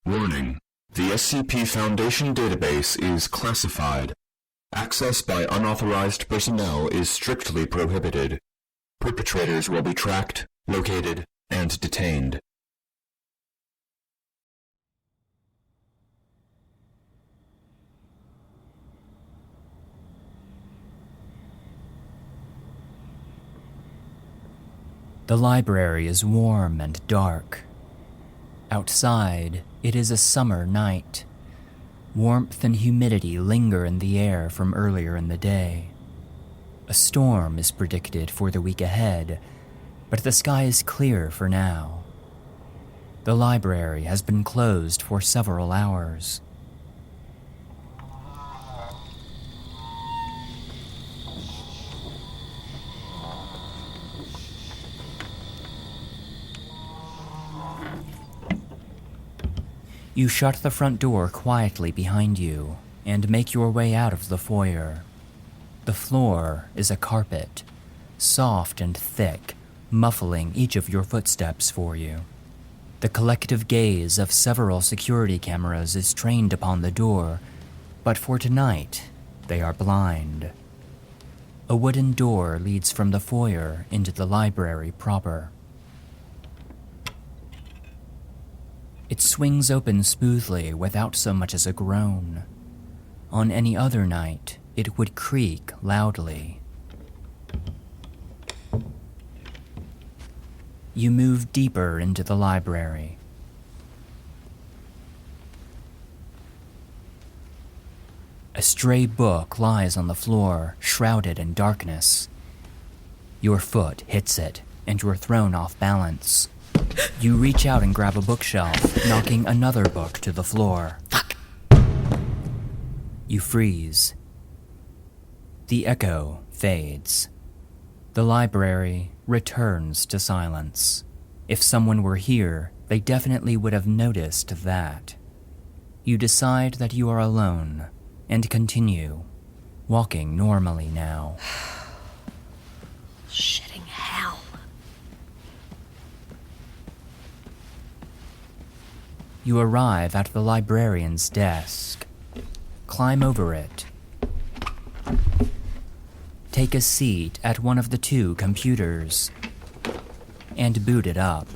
Warning: the SCP Foundation database is classified. Access by unauthorized personnel is strictly prohibited. Perpetrators will be tracked, located, and detained. The library is warm and dark. Outside, it is a summer night. Warmth and humidity linger in the air from earlier in the day. A storm is predicted for the week ahead, but the sky is clear for now. The library has been closed for several hours. You shut the front door quietly behind you and make your way out of the foyer. The floor is a carpet, soft and thick, muffling each of your footsteps for you. The collective gaze of several security cameras is trained upon the door, but for tonight, they are blind. A wooden door leads from the foyer into the library proper. It swings open smoothly without so much as a groan. On any other night, it would creak loudly. You move deeper into the library. A stray book lies on the floor, shrouded in darkness. Your foot hits it, and you're thrown off balance. You reach out and grab a bookshelf, knocking another book to the floor. Fuck! You freeze. The echo fades. The library returns to silence. If someone were here, they definitely would have noticed that. You decide that you are alone, and continue, walking normally now. Shitting hell. You arrive at the librarian's desk. Climb over it. Take a seat at one of the two computers and boot it up.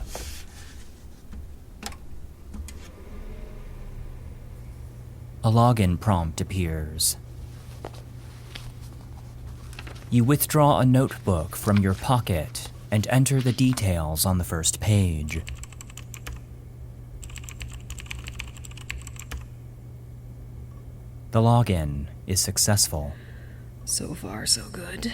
A login prompt appears. You withdraw a notebook from your pocket and enter the details on the first page. The login is successful. So far, so good.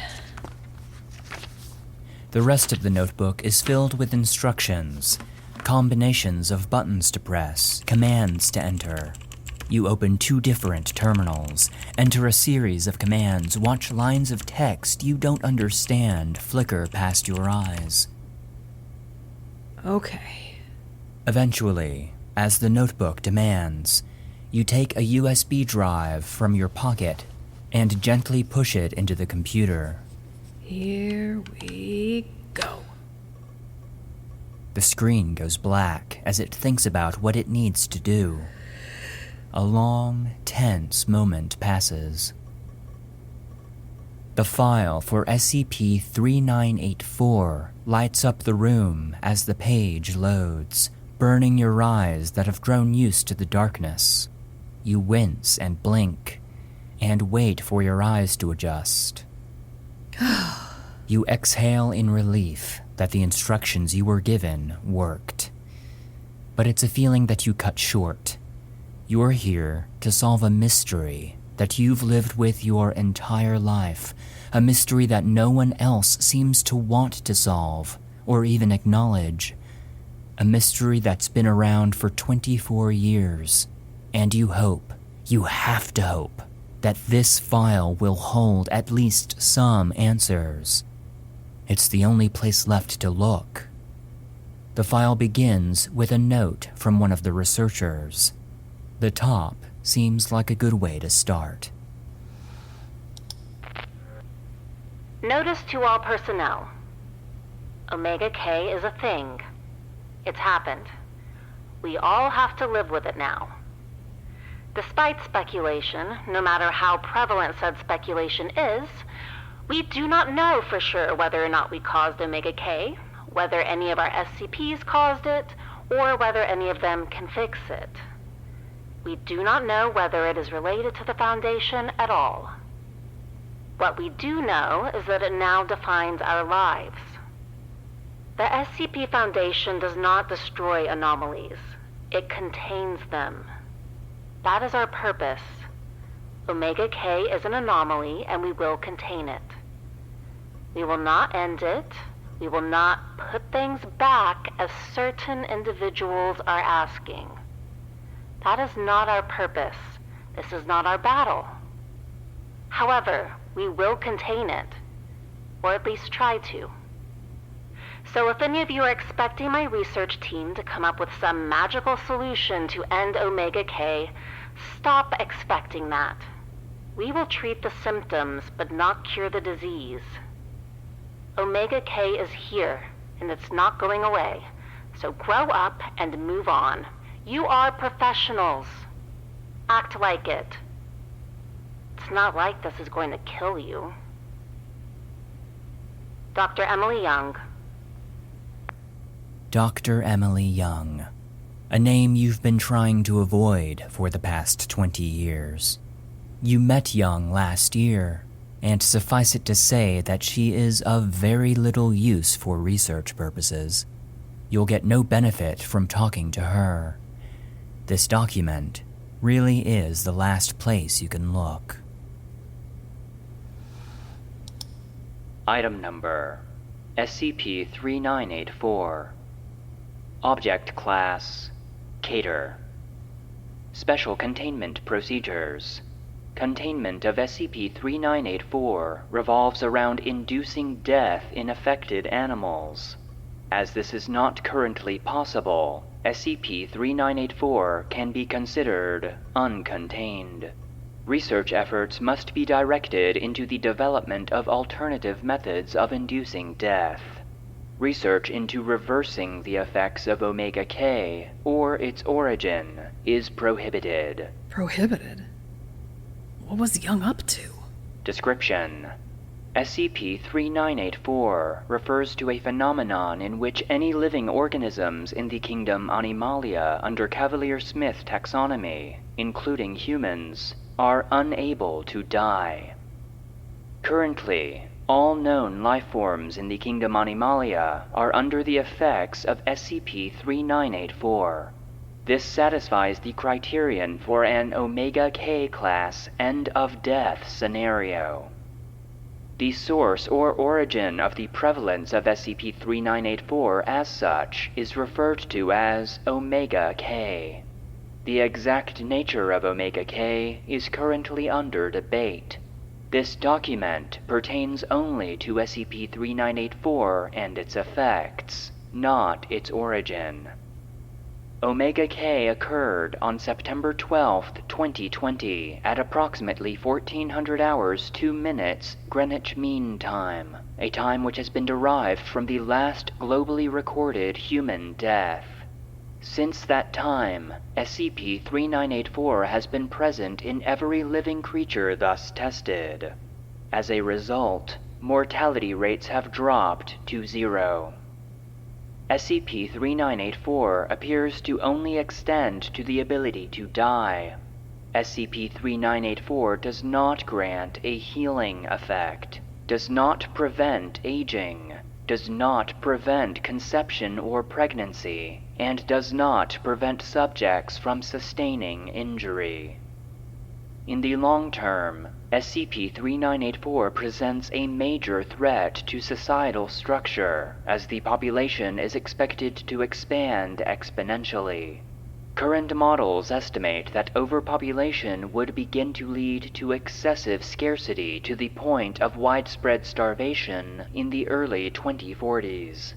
The rest of the notebook is filled with instructions, combinations of buttons to press, commands to enter. You open two different terminals, enter a series of commands, watch lines of text you don't understand flicker past your eyes. Okay. Eventually, as the notebook demands, you take a USB drive from your pocket and gently push it into the computer. Here we go. The screen goes black as it thinks about what it needs to do. A long, tense moment passes. The file for SCP-3984 lights up the room as the page loads, burning your eyes that have grown used to the darkness. You wince and blink, and wait for your eyes to adjust. You exhale in relief that the instructions you were given worked. But it's a feeling that you cut short. You're here to solve a mystery that you've lived with your entire life, a mystery that no one else seems to want to solve or even acknowledge, a mystery that's been around for 24 years, and you hope, you have to hope, that this file will hold at least some answers. It's the only place left to look. The file begins with a note from one of the researchers. The top seems like a good way to start. Notice to all personnel. Omega K is a thing. It's happened. We all have to live with it now. Despite speculation, no matter how prevalent said speculation is, we do not know for sure whether or not we caused Omega K, whether any of our SCPs caused it, or whether any of them can fix it. We do not know whether it is related to the Foundation at all. What we do know is that it now defines our lives. The SCP Foundation does not destroy anomalies. It contains them. That is our purpose. Omega K is an anomaly, and we will contain it. We will not end it. We will not put things back as certain individuals are asking. That is not our purpose. This is not our battle. However, we will contain it, or at least try to. So if any of you are expecting my research team to come up with some magical solution to end Omega K, stop expecting that. We will treat the symptoms, but not cure the disease. Omega K is here, and it's not going away. So grow up and move on. You are professionals. Act like it. It's not like this is going to kill you. Dr. Emily Young. Dr. Emily Young, a name you've been trying to avoid for the past 20 years. You met Young last year, and suffice it to say that she is of very little use for research purposes. You'll get no benefit from talking to her. This document really is the last place you can look. Item Number SCP-3984. Object Class Cater. Special Containment Procedures. Containment of SCP-3984 revolves around inducing death in affected animals. As this is not currently possible, SCP-3984 can be considered uncontained. Research efforts must be directed into the development of alternative methods of inducing death. Research into reversing the effects of Omega K, or its origin, is prohibited. Prohibited? What was Young up to? Description: SCP-3984 refers to a phenomenon in which any living organisms in the kingdom Animalia under Cavalier-Smith taxonomy, including humans, are unable to die. Currently, all known lifeforms in the kingdom Animalia are under the effects of SCP-3984. This satisfies the criterion for an Omega K class end-of-death scenario. The source or origin of the prevalence of SCP-3984 as such is referred to as Omega K. The exact nature of Omega K is currently under debate. This document pertains only to SCP-3984 and its effects, not its origin. Omega K occurred on September 12, 2020 at approximately 1400 hours 2 minutes Greenwich Mean Time, a time which has been derived from the last globally recorded human death. Since that time, SCP-3984 has been present in every living creature thus tested. As a result, mortality rates have dropped to 0. SCP-3984 appears to only extend to the ability to die. SCP-3984 does not grant a healing effect, does not prevent aging, does not prevent conception or pregnancy, and does not prevent subjects from sustaining injury. In the long term, SCP-3984 presents a major threat to societal structure, as the population is expected to expand exponentially. Current models estimate that overpopulation would begin to lead to excessive scarcity to the point of widespread starvation in the early 2040s.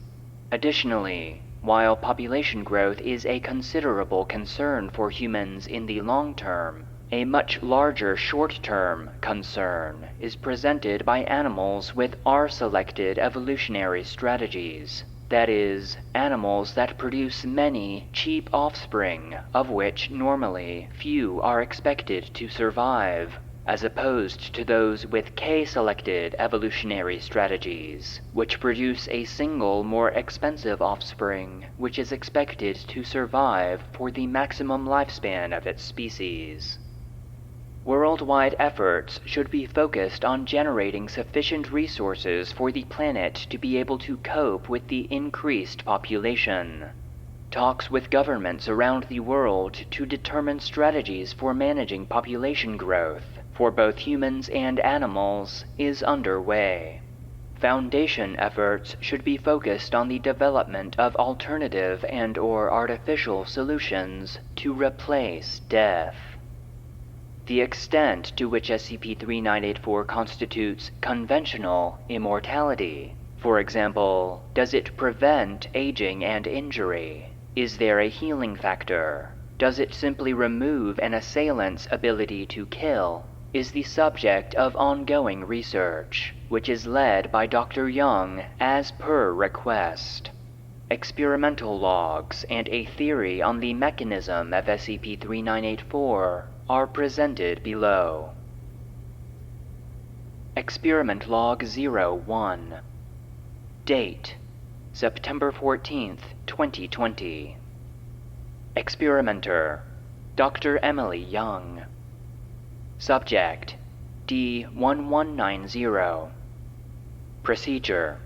Additionally, while population growth is a considerable concern for humans in the long term, a much larger short-term concern is presented by animals with R-selected evolutionary strategies. That is, animals that produce many cheap offspring, of which normally few are expected to survive, as opposed to those with K-selected evolutionary strategies, which produce a single more expensive offspring, which is expected to survive for the maximum lifespan of its species. Worldwide efforts should be focused on generating sufficient resources for the planet to be able to cope with the increased population. Talks with governments around the world to determine strategies for managing population growth for both humans and animals is underway. Foundation efforts should be focused on the development of alternative and/or artificial solutions to replace death. The extent to which SCP-3984 constitutes conventional immortality, for example, does it prevent aging and injury? Is there a healing factor? Does it simply remove an assailant's ability to kill? Is the subject of ongoing research, which is led by Dr. Young as per request. Experimental logs and a theory on the mechanism of SCP-3984 are presented below. Experiment Log 01. Date: September 14th, 2020. Experimenter: Dr. Emily Young. Subject: D1190. Procedure: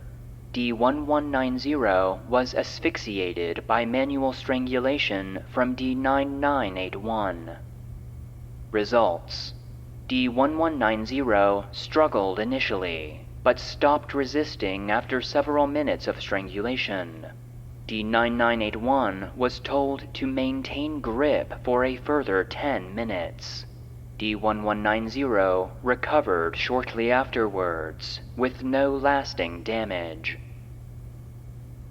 D1190 was asphyxiated by manual strangulation from D9981. Results: D1190 struggled initially, but stopped resisting after several minutes of strangulation. D9981 was told to maintain grip for a further 10 minutes. D1190 recovered shortly afterwards, with no lasting damage.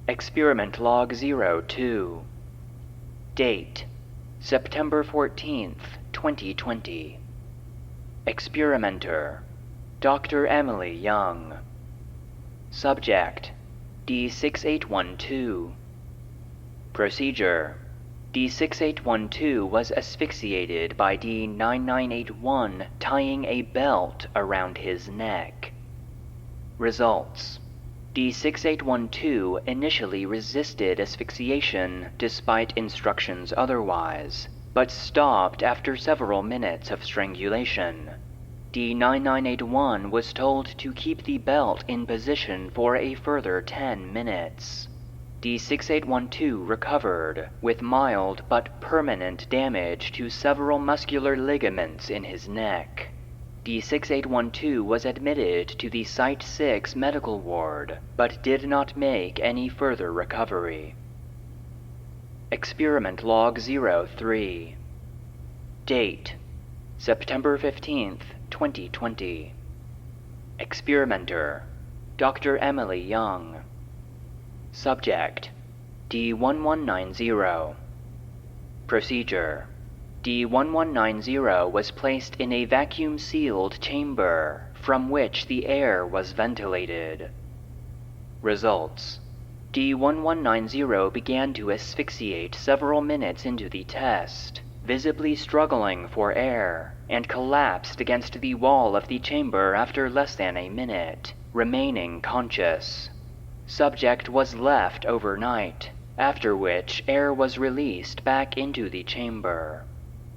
Experiment Log 02. Date: September 14th, 2020. Experimenter: Dr. Emily Young. Subject: D6812. Procedure: D6812 was asphyxiated by D9981 tying a belt around his neck. Results: D6812 initially resisted asphyxiation despite instructions otherwise, but stopped after several minutes of strangulation. D9981 was told to keep the belt in position for a further 10 minutes. D6812 recovered, with mild but permanent damage to several muscular ligaments in his neck. D6812 was admitted to the Site 6 medical ward, but did not make any further recovery. Experiment Log 03. Date: September 15th, 2020. Experimenter: Dr. Emily Young. Subject: D1190. Procedure: D1190 was placed in a vacuum-sealed chamber from which the air was ventilated. Results: D1190 began to asphyxiate several minutes into the test, visibly struggling for air, and collapsed against the wall of the chamber after less than a minute, remaining conscious. Subject was left overnight, after which air was released back into the chamber.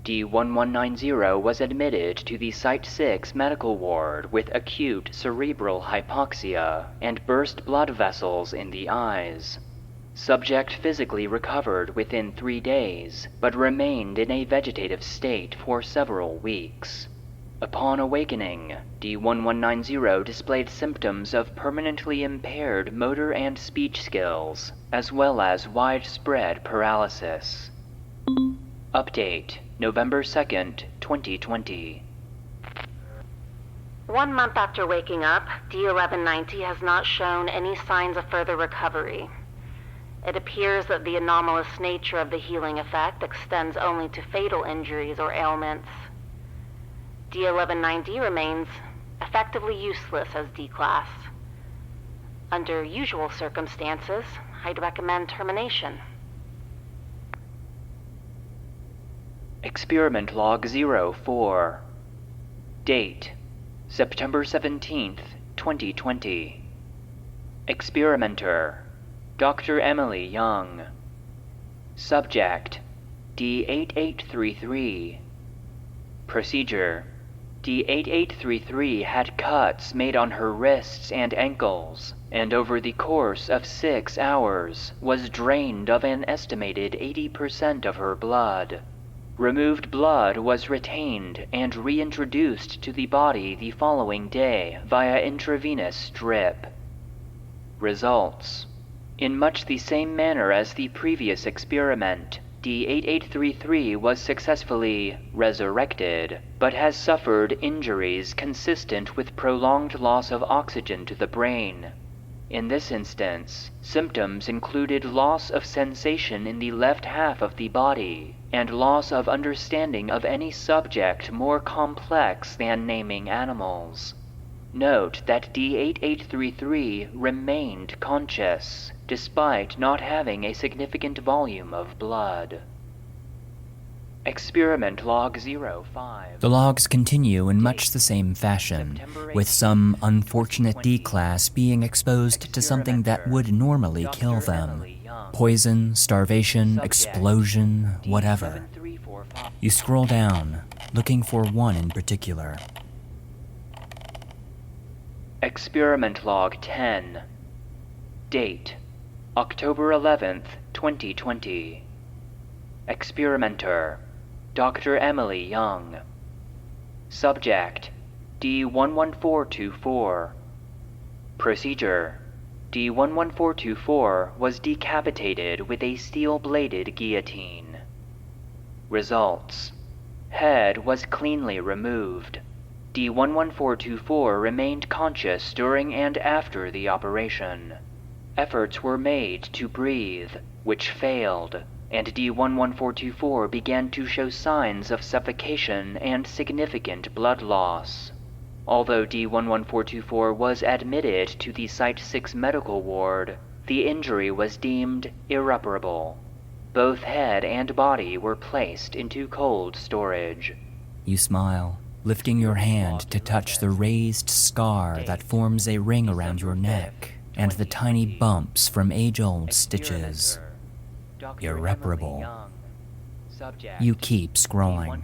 D1190 was admitted to the Site 6 medical ward with acute cerebral hypoxia and burst blood vessels in the eyes. Subject physically recovered within 3 days, but remained in a vegetative state for several weeks. Upon awakening, D1190 displayed symptoms of permanently impaired motor and speech skills, as well as widespread paralysis. Update: November 2nd, 2020. 1 month after waking up, D1190 has not shown any signs of further recovery. It appears that the anomalous nature of the healing effect extends only to fatal injuries or ailments. D1190 remains effectively useless as D-Class. Under usual circumstances, I'd recommend termination. Experiment Log 04. Date: September 17th, 2020. Experimenter: Dr. Emily Young. Subject: D8833. Procedure: D8833 had cuts made on her wrists and ankles, and over the course of 6 hours was drained of an estimated 80% of her blood. Removed blood was retained and reintroduced to the body the following day via intravenous drip. Results: in much the same manner as the previous experiment, D8833 was successfully resurrected, but has suffered injuries consistent with prolonged loss of oxygen to the brain. In this instance, symptoms included loss of sensation in the left half of the body, and loss of understanding of any subject more complex than naming animals. Note that D8833 remained conscious, despite not having a significant volume of blood. Experiment Log 05. The logs continue in much the same fashion, with some unfortunate D-class being exposed to something that would normally kill them. Poison, starvation, explosion, whatever. You scroll down, looking for one in particular. Experiment Log 10. Date: October 11th, 2020. Experimenter: Dr. Emily Young. Subject: D11424. Procedure: D11424 was decapitated with a steel-bladed guillotine. Results: head was cleanly removed. D11424 remained conscious during and after the operation. Efforts were made to breathe, which failed, and D11424 began to show signs of suffocation and significant blood loss. Although D11424 was admitted to the Site 6 medical ward, the injury was deemed irreparable. Both head and body were placed into cold storage. You smile, lifting your hand to touch the raised scar that forms a ring around your neck, and the tiny bumps from age-old stitches. Irreparable. You keep scrolling.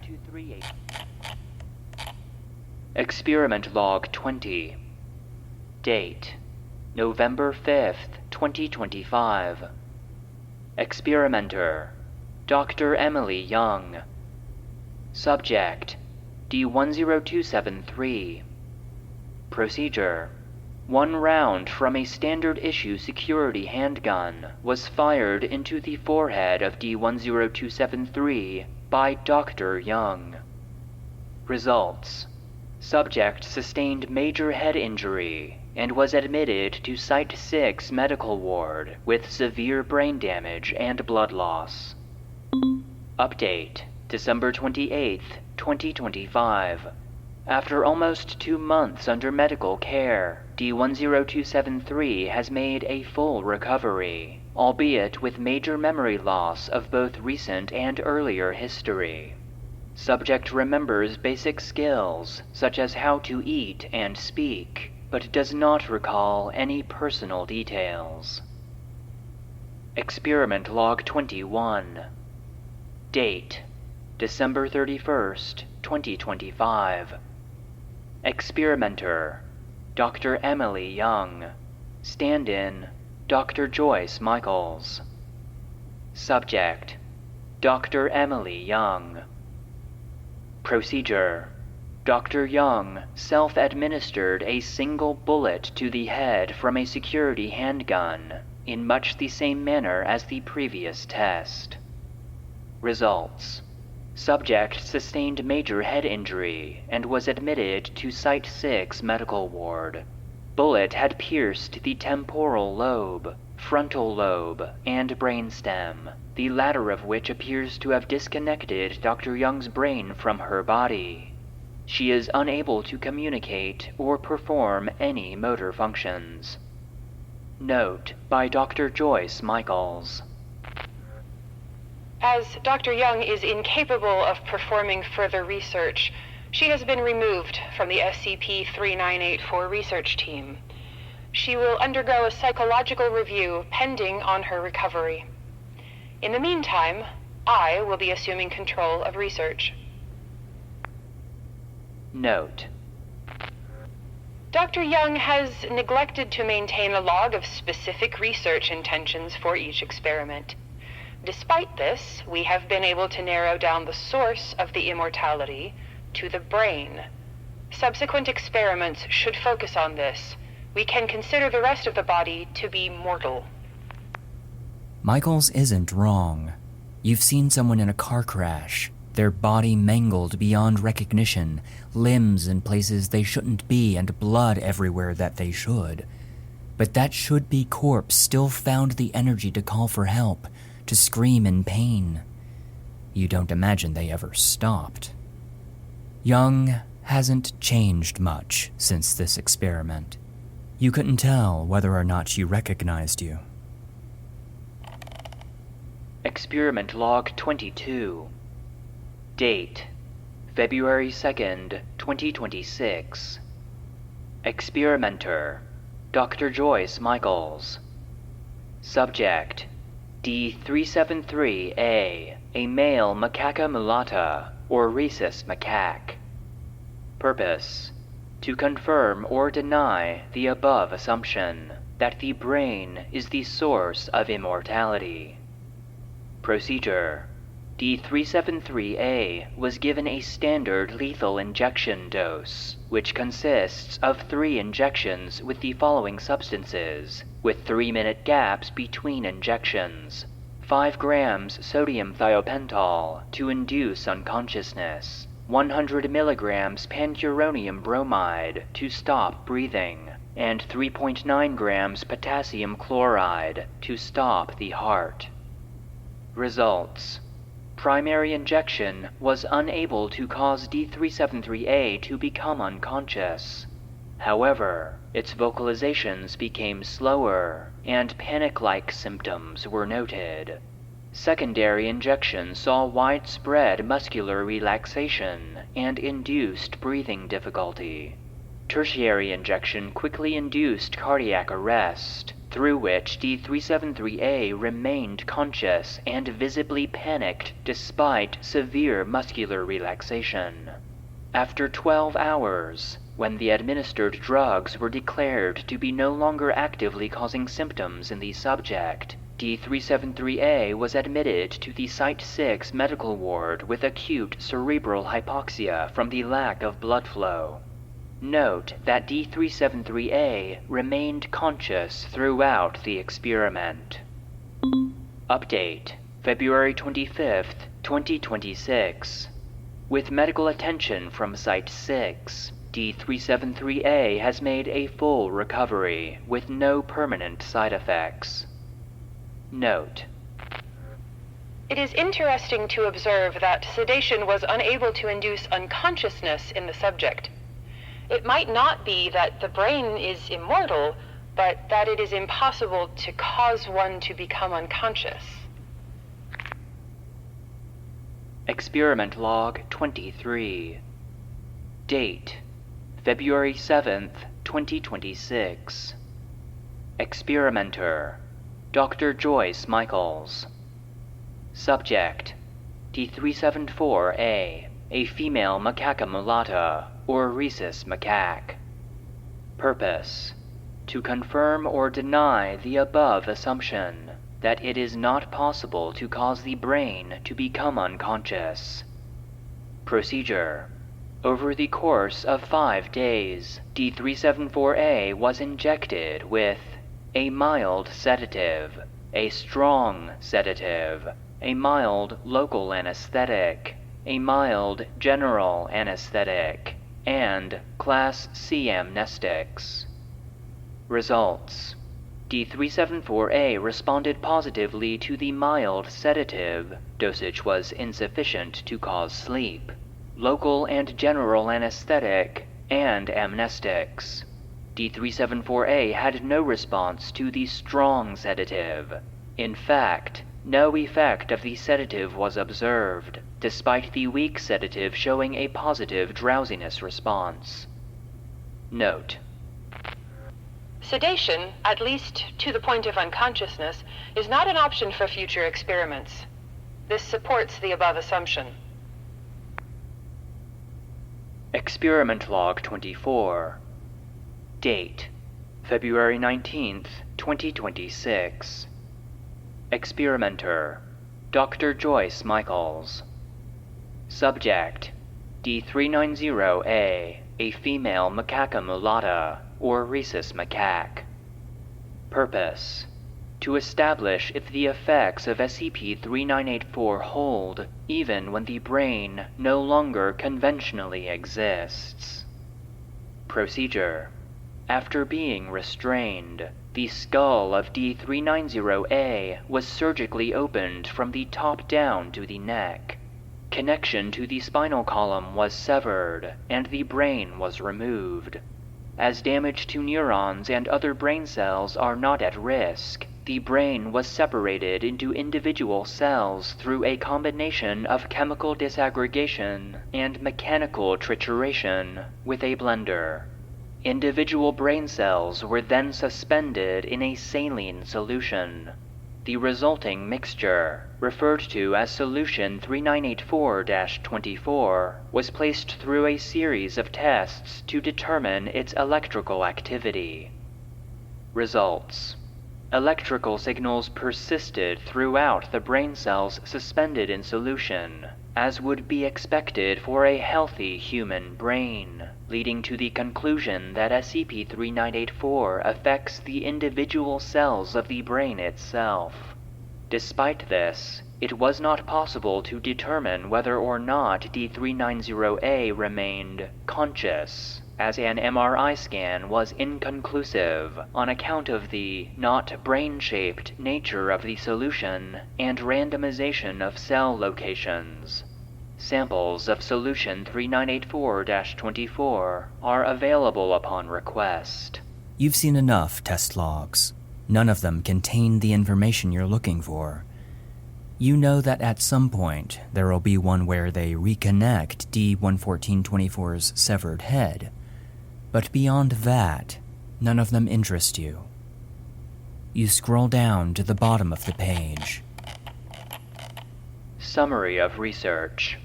Experiment Log 20. Date: November 5th, 2025. Experimenter: Dr. Emily Young. Subject: D10273. Procedure: 1 round from a standard-issue security handgun was fired into the forehead of D10273 by Dr. Young. Results: subject sustained major head injury and was admitted to Site 6 medical ward with severe brain damage and blood loss. Update: December 28th, 2025. After almost 2 months under medical care, D10273 has made a full recovery, albeit with major memory loss of both recent and earlier history. Subject remembers basic skills, such as how to eat and speak, but does not recall any personal details. Experiment Log 21. Date: December 31st, 2025. Experimenter: Dr. Emily Young. Stand-in: Dr. Joyce Michaels. Subject: Dr. Emily Young. Procedure: Dr. Young self-administered a single bullet to the head from a security handgun in much the same manner as the previous test. Results: subject sustained major head injury and was admitted to Site 6 medical ward. Bullet had pierced the temporal lobe, frontal lobe, and brainstem, the latter of which appears to have disconnected Dr. Young's brain from her body. She is unable to communicate or perform any motor functions. Note by Dr. Joyce Michaels. As Dr. Young is incapable of performing further research, she has been removed from the SCP-3984 research team. She will undergo a psychological review pending on her recovery. In the meantime, I will be assuming control of research. Note: Dr. Young has neglected to maintain a log of specific research intentions for each experiment. Despite this, we have been able to narrow down the source of the immortality to the brain. Subsequent experiments should focus on this. We can consider the rest of the body to be mortal. Michaels isn't wrong. You've seen someone in a car crash, their body mangled beyond recognition, limbs in places they shouldn't be, and blood everywhere that they should. But that should-be corpse still found the energy to call for help, to scream in pain. You don't imagine they ever stopped. Young hasn't changed much since this experiment. You couldn't tell whether or not she recognized you. Experiment Log 22. Date: February 2nd, 2026. Experimenter: Dr. Joyce Michaels. Subject: D-373A, a male macaca mulatta, or rhesus macaque. Purpose: to confirm or deny the above assumption, that the brain is the source of immortality. Procedure: D-373A was given a standard lethal injection dose, which consists of 3 injections with the following substances, with 3-minute gaps between injections. 5 grams sodium thiopental to induce unconsciousness. 100 milligrams pancuronium bromide to stop breathing, and 3.9 grams potassium chloride to stop the heart. Results: primary injection was unable to cause D-373A to become unconscious. However, its vocalizations became slower, and panic-like symptoms were noted. Secondary injection saw widespread muscular relaxation and induced breathing difficulty. Tertiary injection quickly induced cardiac arrest, through which D-373A remained conscious and visibly panicked despite severe muscular relaxation. After 12 hours, when the administered drugs were declared to be no longer actively causing symptoms in the subject, D-373A was admitted to the Site 6 medical ward with acute cerebral hypoxia from the lack of blood flow. Note that D-373A remained conscious throughout the experiment. Update: February 25th, 2026. With medical attention from Site 6, D-373A has made a full recovery with no permanent side effects. Note: It is interesting to observe that sedation was unable to induce unconsciousness in the subject. It might not be that the brain is immortal, but that it is impossible to cause one to become unconscious. Experiment Log 23. Date: February 7th, 2026. Experimenter: Dr. Joyce Michaels. Subject: D-374A, a female macaca mulatta, or rhesus macaque. Purpose: to confirm or deny the above assumption, that it is not possible to cause the brain to become unconscious. Procedure: over the course of 5 days, D-374A was injected with a mild sedative, a strong sedative, a mild local anesthetic, a mild general anesthetic, and Class C amnestics. Results: D-374A responded positively to the mild sedative. Dosage was insufficient to cause sleep. Local and general anesthetic, and amnestics. D374A had no response to the strong sedative. In fact, no effect of the sedative was observed, despite the weak sedative showing a positive drowsiness response. Note: sedation, at least to the point of unconsciousness, is not an option for future experiments. This supports the above assumption. Experiment Log 24. Date: February 19th, 2026. Experimenter: Dr. Joyce Michaels. Subject: D390A, a female macaca mulatta, or rhesus macaque. Purpose: to establish if the effects of SCP-3984 hold even when the brain no longer conventionally exists. Procedure: after being restrained, the skull of D390A was surgically opened from the top down to the neck. Connection to the spinal column was severed, and the brain was removed. As damage to neurons and other brain cells are not at risk, the brain was separated into individual cells through a combination of chemical disaggregation and mechanical trituration with a blender. Individual brain cells were then suspended in a saline solution. The resulting mixture, referred to as Solution 3984-24, was placed through a series of tests to determine its electrical activity. Results: electrical signals persisted throughout the brain cells suspended in solution, as would be expected for a healthy human brain, leading to the conclusion that SCP-3984 affects the individual cells of the brain itself. Despite this, it was not possible to determine whether or not D390A remained conscious, as an MRI scan was inconclusive on account of the not brain-shaped nature of the solution and randomization of cell locations. Samples of Solution 3984-24 are available upon request. You've seen enough test logs. None of them contain the information you're looking for. You know that at some point there will be one where they reconnect D11424's severed head. But beyond that, none of them interest you. You scroll down to the bottom of the page. Summary of research.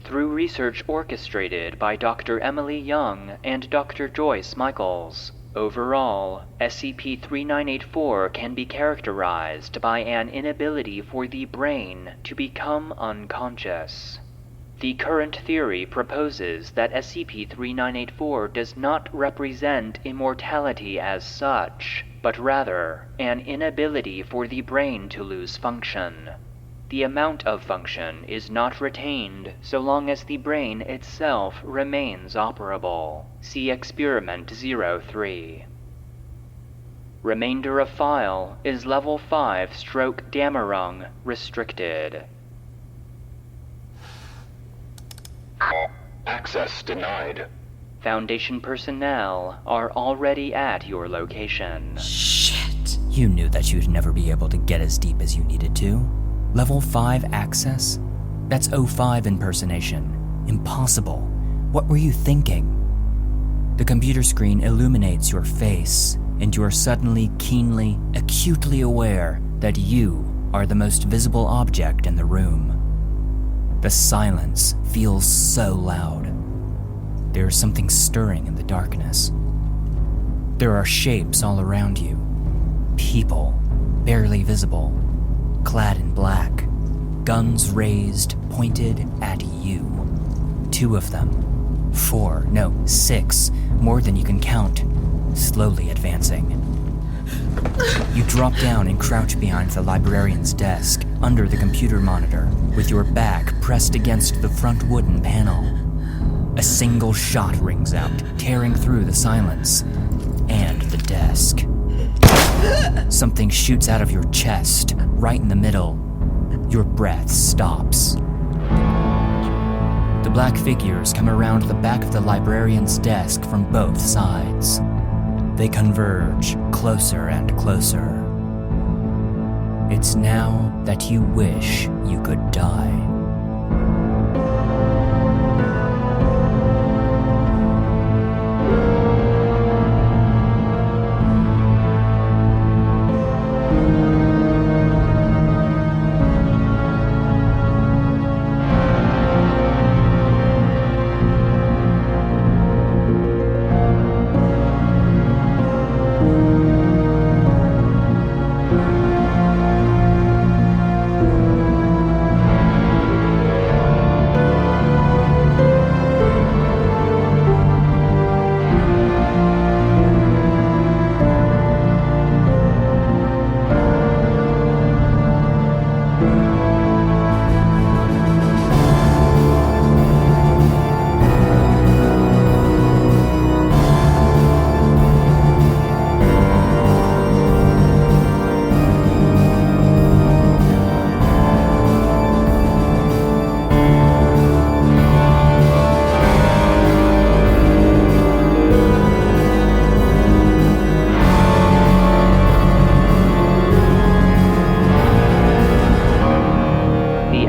Through research orchestrated by Dr. Emily Young and Dr. Joyce Michaels, overall, SCP-3984 can be characterized by an inability for the brain to become unconscious. The current theory proposes that SCP-3984 does not represent immortality as such, but rather an inability for the brain to lose function. The amount of function is not retained so long as the brain itself remains operable. See Experiment 03. Remainder of file is Level 5/Damarung restricted. Access denied. Foundation personnel are already at your location. Shit. You knew that you'd never be able to get as deep as you needed to. Level 5 access? That's O5 impersonation. Impossible. What were you thinking? The computer screen illuminates your face, and you are suddenly keenly, acutely aware that you are the most visible object in the room. The silence feels so loud. There is something stirring in the darkness. There are shapes all around you. People, barely visible, clad in black, guns raised, pointed at you. 2 of them. 4, no, 6, more than you can count, slowly advancing. You drop down and crouch behind the librarian's desk, under the computer monitor, with your back pressed against the front wooden panel. A single shot rings out, tearing through the silence, and the desk. Something shoots out of your chest, right in the middle. Your breath stops. The black figures come around the back of the librarian's desk from both sides. They converge closer and closer. It's now that you wish you could die.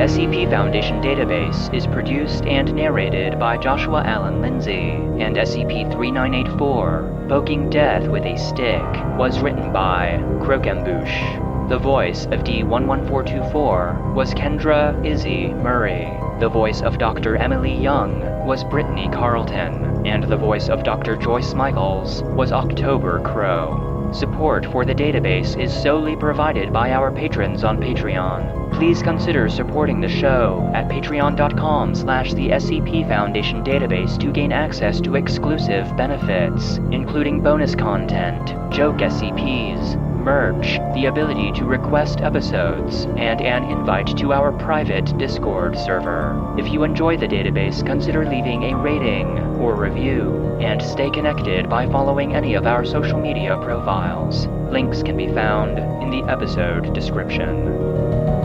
SCP Foundation database is produced and narrated by Joshua Alan Lindsay, and SCP-3984, Poking Death with a Stick, was written by Croquembouche. The voice of D-11424 was Kendra Izzy Murray. The voice of Dr. Emily Young was Brittany Carlton, and the voice of Dr. Joyce Michaels was Oktober Crow. Support for the database is solely provided by our patrons on Patreon. Please consider supporting the show at patreon.com/the SCP Foundation database to gain access to exclusive benefits, including bonus content, joke SCPs, merch, the ability to request episodes, and an invite to our private Discord server. If you enjoy the database, consider leaving a rating or review, and stay connected by following any of our social media profiles. Links can be found in the episode description.